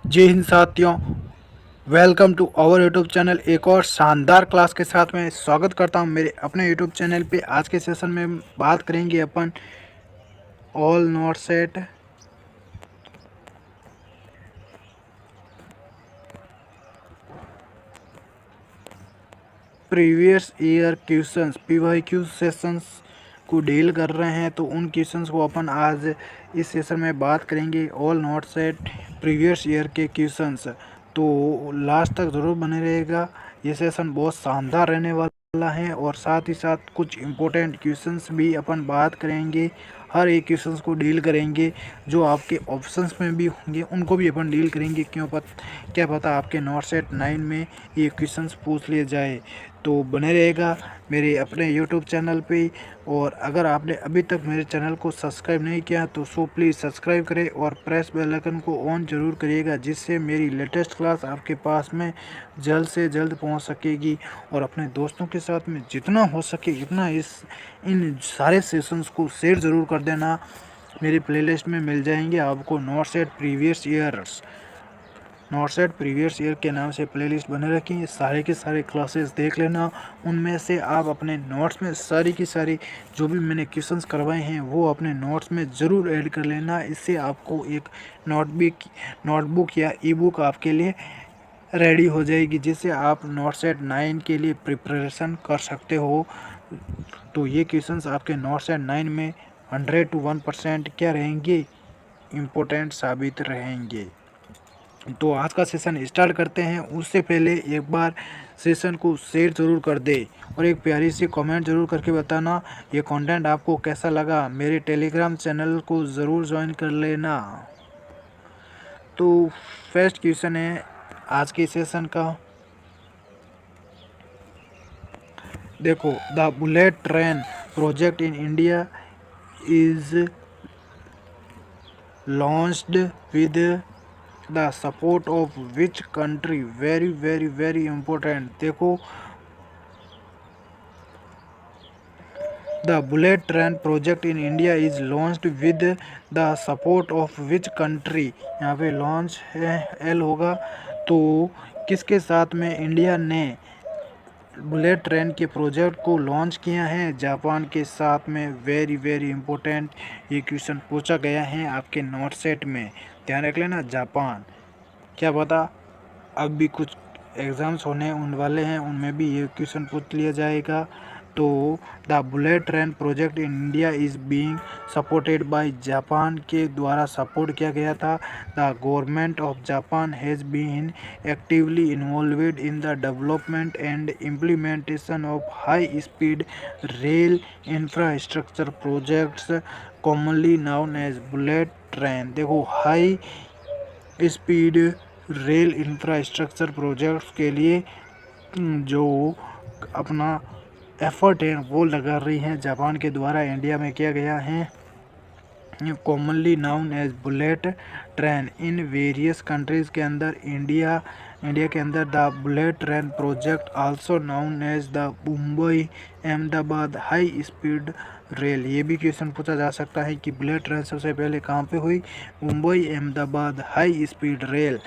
जय हिंद साथियों। Welcome to our YouTube channel. एक और शानदार क्लास के साथ मैं स्वागत करता हूं मेरे अपने यूट्यूब चैनल पे। आज के सेशन में बात करेंगे अपन all not set previous year questions PYQ sessions को डील कर रहे हैं, तो उन क्वेश्चंस को अपन आज इस सेशन में बात करेंगे। All not set previous year के क्वेश्चंस, तो लास्ट तक ज़रूर बने रहेगा। ये सेशन बहुत शानदार रहने वाला है और साथ ही साथ कुछ इम्पोर्टेंट क्वेश्चंस भी अपन बात करेंगे। हर एक क्वेश्चंस को डील करेंगे। जो आपके ऑप्शंस में भी होंगे उनको भी अपन डील करेंगे। क्या पता आपके नॉट सेट 9 में ये क्वेश्चंस पूछ लिए जाए। तो बने रहेगा मेरे अपने यूट्यूब चैनल पे। और अगर आपने अभी तक मेरे चैनल को सब्सक्राइब नहीं किया तो प्लीज़ सब्सक्राइब करें और प्रेस बेल आइकन को ऑन ज़रूर करिएगा, जिससे मेरी लेटेस्ट क्लास आपके पास में जल्द से जल्द पहुंच सकेगी। और अपने दोस्तों के साथ में जितना हो सके इतना इन सारे सेशंस को शेयर ज़रूर कर देना। मेरी प्लेलिस्ट में मिल जाएंगे आपको नॉट सेट प्रीवियस ईयर के नाम से प्लेलिस्ट बने रखी है। सारे के सारे क्लासेस देख लेना। उनमें से आप अपने नोट्स में सारी की सारी जो भी मैंने क्वेश्चंस करवाए हैं वो अपने नोट्स में ज़रूर ऐड कर लेना। इससे आपको एक नोटबुक या ई बुक आपके लिए रेडी हो जाएगी, जिससे आप नॉट सेट 9 के लिए प्रिपरेशन कर सकते हो। तो ये क्वेश्चंस आपके नॉट सेट 9 में 100 to 1% क्या रहेंगे, इम्पोर्टेंट साबित रहेंगे। तो आज का सेशन स्टार्ट करते हैं। उससे पहले एक बार सेशन को शेयर ज़रूर कर दे और एक प्यारी सी कमेंट ज़रूर करके बताना ये कंटेंट आपको कैसा लगा। मेरे टेलीग्राम चैनल को ज़रूर ज्वाइन कर लेना। तो फर्स्ट क्वेश्चन है आज के सेशन का। देखो, the bullet train project in India is launched with the support of which country. Very very very important. देखो, the bullet train project in India is launched with the support of which country. यहाँ पे launch है L होगा, तो किसके साथ में India ने बुलेट ट्रेन के प्रोजेक्ट को लॉन्च किया है? जापान के साथ में। वेरी वेरी इंपॉर्टेंट ये क्वेश्चन पूछा गया है आपके नोट सेट में, ध्यान रख लेना। जापान, क्या पता अब भी कुछ एग्ज़ाम्स होने उन वाले हैं, उनमें भी ये क्वेश्चन पूछ लिया जाएगा। तो the bullet train project in India is being supported by Japan के द्वारा सपोर्ट किया गया था। The government of Japan has been actively involved in the development and implementation of high speed rail infrastructure projects commonly known as bullet train. देखो, high speed rail infrastructure projects के लिए जो अपना एफर्ट है वो लगा रही है जापान के द्वारा इंडिया में किया गया है। Commonly known as bullet train in various countries के अंदर इंडिया के अंदर the bullet train project also known as the Mumbai Ahmedabad high speed rail. ये भी क्वेश्चन पूछा जा सकता है कि बुलेट ट्रेन सबसे पहले कहाँ पे हुई? Mumbai Ahmedabad high speed rail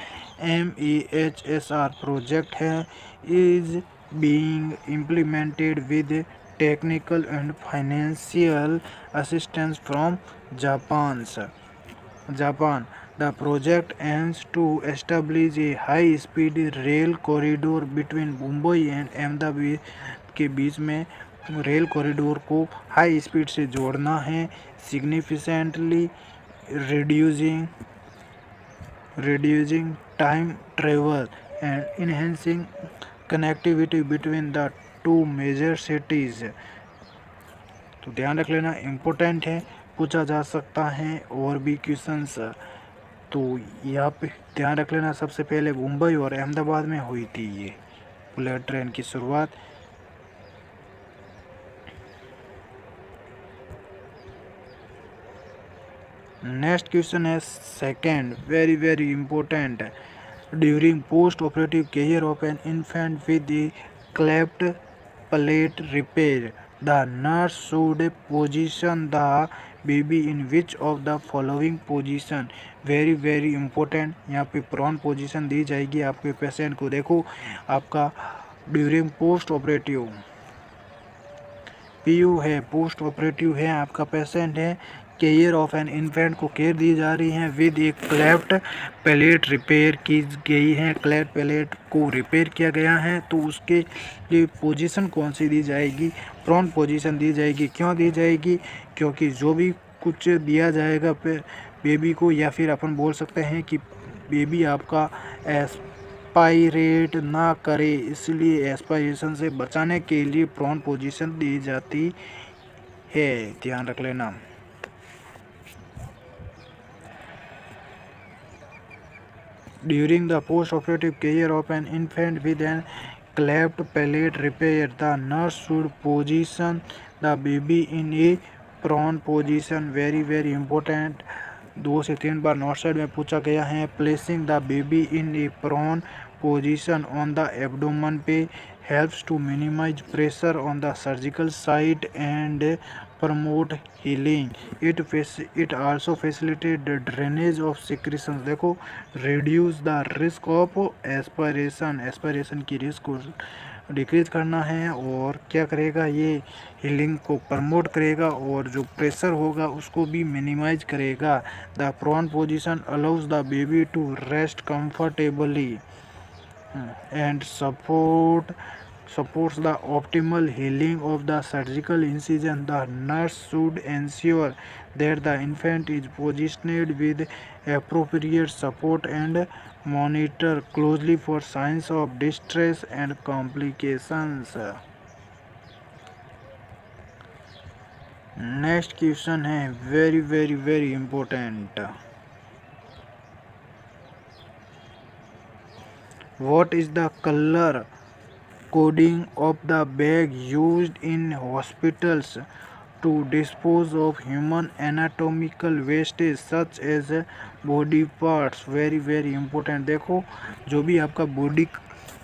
MEHSR project है is being implemented with technical and financial assistance from Japan. The project aims to establish a high-speed rail corridor between Mumbai and Ahmedabad के बीच में रेल कॉरिडोर को हाई स्पीड से जोड़ना है। Significantly reducing time travel and enhancing connectivity between the two major cities. तो ध्यान रख लेना, इम्पोर्टेंट है, पूछा जा सकता है और भी क्वेश्चंस। तो यहाँ पे ध्यान रख लेना, सबसे पहले मुंबई और अहमदाबाद में हुई थी ये बुलेट ट्रेन की शुरुआत। नेक्स्ट क्वेश्चन है second, very very important. During post operative care of an infant with A cleft palate repair, the nurse should position the baby in which of the following position. Very very important, यहाँ पे prawn position दी जाएगी आपके patient को। देखो आपका during post operative PU है, post operative है, आपका पेशेंट है। केयर ऑफ एन इन्फेंट को केयर दी जा रही है विद एक क्लेफ्ट पैलेट रिपेयर की गई है, क्लेफ्ट पैलेट को रिपेयर किया गया है। तो उसके लिए पोजीशन कौन सी दी जाएगी? प्रॉन पोजीशन दी जाएगी। क्यों दी जाएगी? क्योंकि जो भी कुछ दिया जाएगा बेबी को, या फिर अपन बोल सकते हैं कि बेबी आपका एस्पायरेट ना करे, इसलिए एस्पायरेशन से बचाने के लिए प्रॉन पोजीशन दी जाती है, ध्यान रख लेना। During the post-operative care of an infant with an cleft palate repair, the nurse should position the baby in a prone position. Very very important, 2 से 3 बार नॉर्थ साइड में पूछा गया है। Placing the baby in a prone position on the abdomen पे helps to minimize pressure on the surgical site and promote healing. It also facilitates the drainage of secretions. देखो reduce the risk of aspiration की risk को decrease करना है, और क्या करेगा ये हीलिंग को प्रमोट करेगा, और जो प्रेशर होगा उसको भी मिनिमाइज करेगा। The prone position allows the baby to rest comfortably and supports the optimal healing of the surgical incision. The nurse should ensure that the infant is positioned with appropriate support and monitor closely for signs of distress and complications. Next question है very very very important. What is the color coding of the bag used in hospitals to dispose of human anatomical wastage such as body parts? Very very important। देखो जो भी आपका body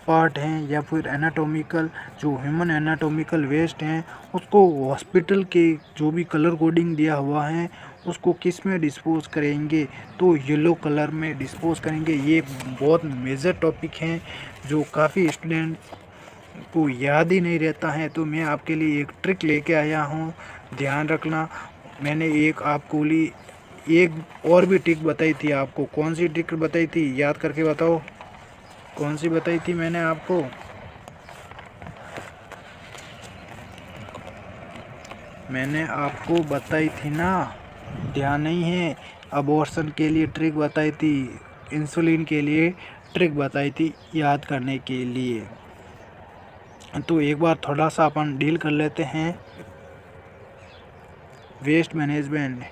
part हैं या फिर anatomical, जो human anatomical waste हैं, उसको हॉस्पिटल के जो भी कलर कोडिंग दिया हुआ है उसको किस में डिस्पोज करेंगे? तो येलो कलर में डिस्पोज करेंगे। ये बहुत मेजर टॉपिक हैं जो काफ़ी स्टूडेंट को याद ही नहीं रहता है, तो मैं आपके लिए एक ट्रिक लेके आया हूँ, ध्यान रखना। मैंने एक और भी ट्रिक बताई थी आपको। कौन सी ट्रिक बताई थी, याद करके बताओ, कौन सी बताई थी मैंने आपको? मैंने आपको बताई थी ना, ध्यान नहीं है? अबॉर्शन के लिए ट्रिक बताई थी, इंसुलिन के लिए ट्रिक बताई थी, याद करने के लिए। तो एक बार थोड़ा सा अपन डील कर लेते हैं। Waste management,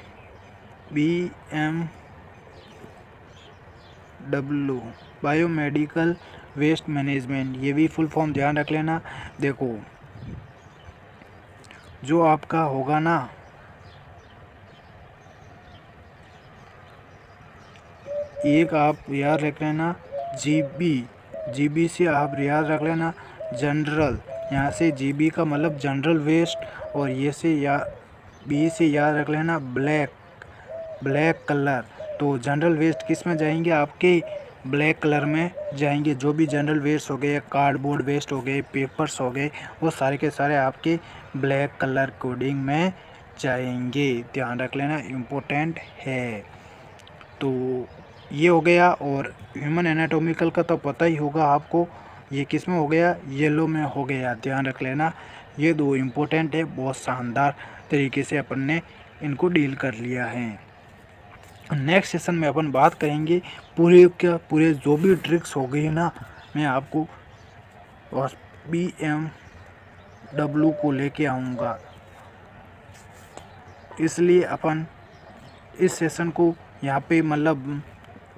BMW, biomedical waste management, ये भी फुल फॉर्म ध्यान रख लेना। देखो जो आपका होगा ना, एक आप याद रख लेना GB से आप याद रख लेना जनरल, यहाँ से GB का मतलब जनरल वेस्ट, और ये से B से याद रख लेना ब्लैक कलर। तो जनरल वेस्ट किस में जाएंगे? आपके ब्लैक कलर में जाएंगे। जो भी जनरल वेस्ट हो गए, कार्डबोर्ड वेस्ट हो गए, पेपर्स हो गए, वो सारे के सारे आपके ब्लैक कलर कोडिंग में जाएंगे, ध्यान रख लेना, इम्पोर्टेंट है। तो ये हो गया। और ह्यूमन एनाटॉमिकल का तो पता ही होगा आपको, ये किस में हो गया? येलो में हो गया, ध्यान रख लेना। ये दो इम्पोर्टेंट है, बहुत शानदार तरीके से अपन ने इनको डील कर लिया है। नेक्स्ट सेशन में अपन बात करेंगे पूरे जो भी ट्रिक्स हो गई ना, मैं आपको BMW को लेके आऊँगा। इसलिए अपन इस सेशन को यहाँ पे मतलब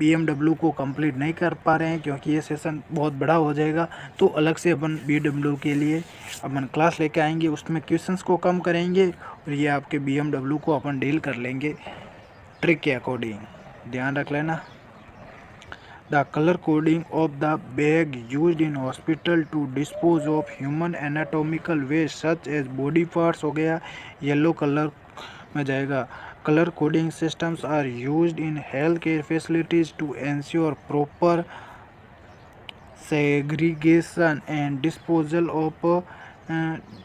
BMW को कंप्लीट नहीं कर पा रहे हैं, क्योंकि ये सेशन बहुत बड़ा हो जाएगा। तो अलग से अपन BMW के लिए अपन क्लास लेके आएंगे, उसमें क्वेश्चंस को कम करेंगे, और ये आपके BMW को अपन डील कर लेंगे ट्रिक के अकॉर्डिंग, ध्यान रख लेना। The colour coding of the bag used in hospital to dispose of human anatomical waste such as body parts हो गया, येलो कलर में जाएगा। color coding systems are used in healthcare facilities to ensure proper segregation and disposal of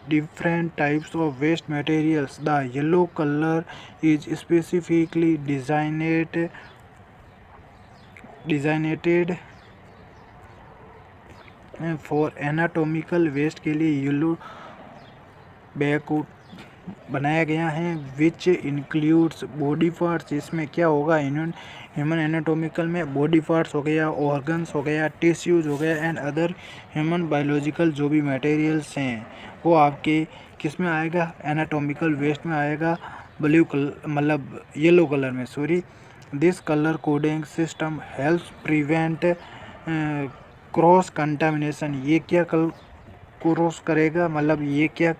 different types of waste materials. The yellow color is specifically designed for anatomical waste के लिए yellow bag को बनाया गया है, which includes body parts. इसमें क्या होगा, human anatomical में बॉडी पार्ट्स हो गया, ऑर्गन्स हो गया, टिश्यूज हो गया एंड अदर ह्यूमन बायोलॉजिकल जो भी मटेरियल्स हैं वो आपके किस में आएगा, एनाटॉमिकल वेस्ट में आएगा, ब्लू कलर मतलब येलो कलर में, sorry. This colour coding system helps prevent cross contamination. ये क्या क्रॉस करेगा, मतलब ये क्या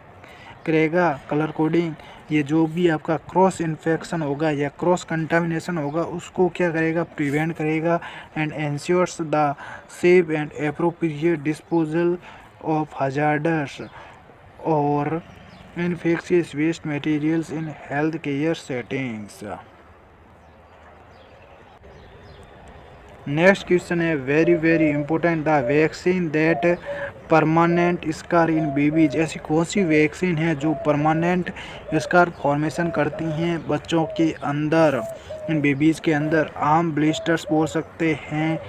करेगा कलर कोडिंग, ये जो भी आपका क्रॉस इन्फेक्शन होगा या क्रॉस कंटामिनेशन होगा उसको क्या करेगा, प्रिवेंट करेगा and ensures the safe and appropriate disposal of hazardous और infectious waste materials in health care settings. Next question है very important, the vaccine that permanent scar in babies. ऐसी कौन सी वैक्सीन है जो परमानेंट स्कार फॉर्मेशन करती हैं बच्चों के अंदर, इन बेबीज़ के अंदर। आर्म ब्लिस्टर्स बोल सकते हैं,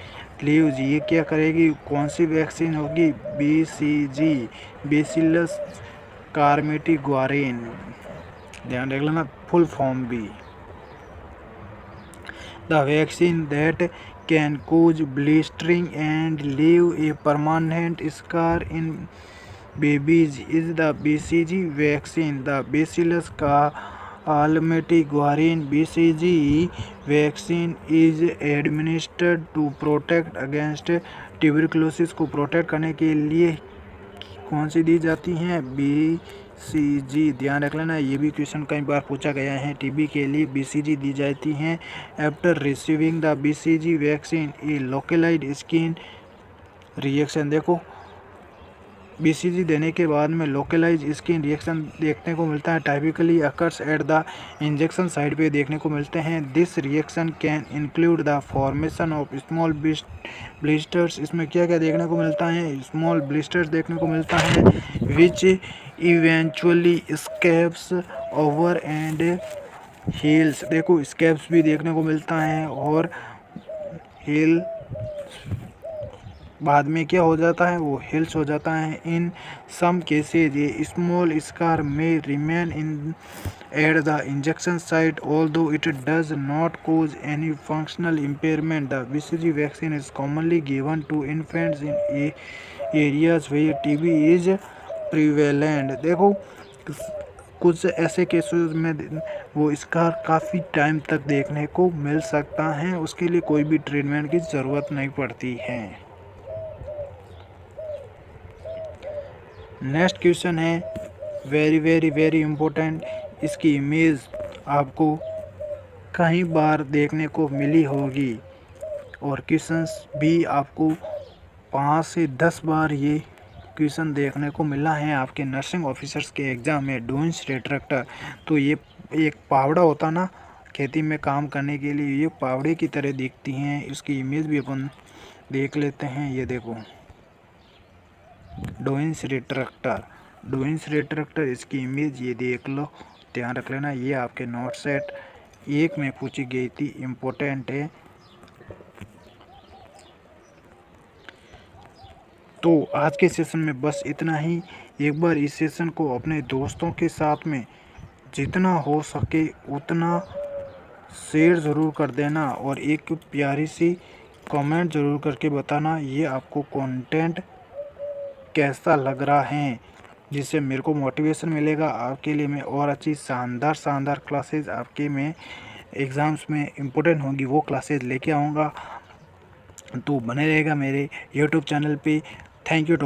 लीव्स, ये क्या करेगी, कौन सी वैक्सीन होगी, BCG बेसिलस कार्मेटी ग्वारेन, ध्यान रख लेना फुल फॉर्म भी। The vaccine that can cause blistering and leave a permanent scar in babies is the BCG vaccine. The Bacillus calmette guarin BCG vaccine is administered to protect against tuberculosis। को protect करने के लिए कौन सी दी जाती हैं, BCG, ध्यान रख लेना, ये भी क्वेश्चन कई बार पूछा गया है। टीबी के लिए BCG दी जाती हैं। After receiving the BCG vaccine a localised skin reaction, देखो BCG देने के बाद में लोकलाइज स्किन रिएक्शन देखने को मिलता है, typically occurs at the injection side पे देखने को मिलते हैं। This reaction can include the formation of small blisters. इसमें क्या क्या देखने को मिलता है, स्मॉल ब्लिस्टर्स देखने को मिलता है, which eventually scabs over and heels. देखो स्कैब्स भी देखने को मिलता है और हील बाद में क्या हो जाता है, वो हिल्स हो जाता है। इन सम केसेज ये स्मॉल स्कार में remain in at the injection site although it does not cause any functional impairment. The BCG vaccine is commonly given to infants in areas where TB is prevalent. देखो कुछ ऐसे cases में वो scar काफ़ी time तक देखने को मिल सकता है, उसके लिए कोई भी ट्रीटमेंट की ज़रूरत नहीं पड़ती है। नेक्स्ट क्वेश्चन है वेरी इंपॉर्टेंट, इसकी इमेज आपको कई बार देखने को मिली होगी और क्वेश्चंस भी आपको 5 से 10 बार ये क्वेश्चन देखने को मिला है आपके नर्सिंग ऑफिसर्स के एग्ज़ाम में। डोइंस रिट्रैक्टर, तो ये एक पावड़ा होता ना खेती में काम करने के लिए, ये पावड़े की तरह दिखती हैं। इसकी इमेज भी अपन देख लेते हैं, ये देखो डोइंस रिट्रैक्टर, इसकी इमेज ये देख लो, ध्यान रख लेना, ये आपके नोट सेट 1 में पूछी गई थी, इम्पोर्टेंट है। तो आज के सेशन में बस इतना ही। एक बार इस सेशन को अपने दोस्तों के साथ में जितना हो सके उतना शेयर ज़रूर कर देना और एक प्यारी सी कमेंट ज़रूर करके बताना ये आपको कंटेंट कैसा लग रहा है, जिससे मेरे को मोटिवेशन मिलेगा आपके लिए मैं और अच्छी शानदार क्लासेस आपके में एग्ज़ाम्स में इम्पोर्टेंट होंगी वो क्लासेस लेके आऊँगा। तो बने रहेगा मेरे YouTube चैनल पे। Thank you to all.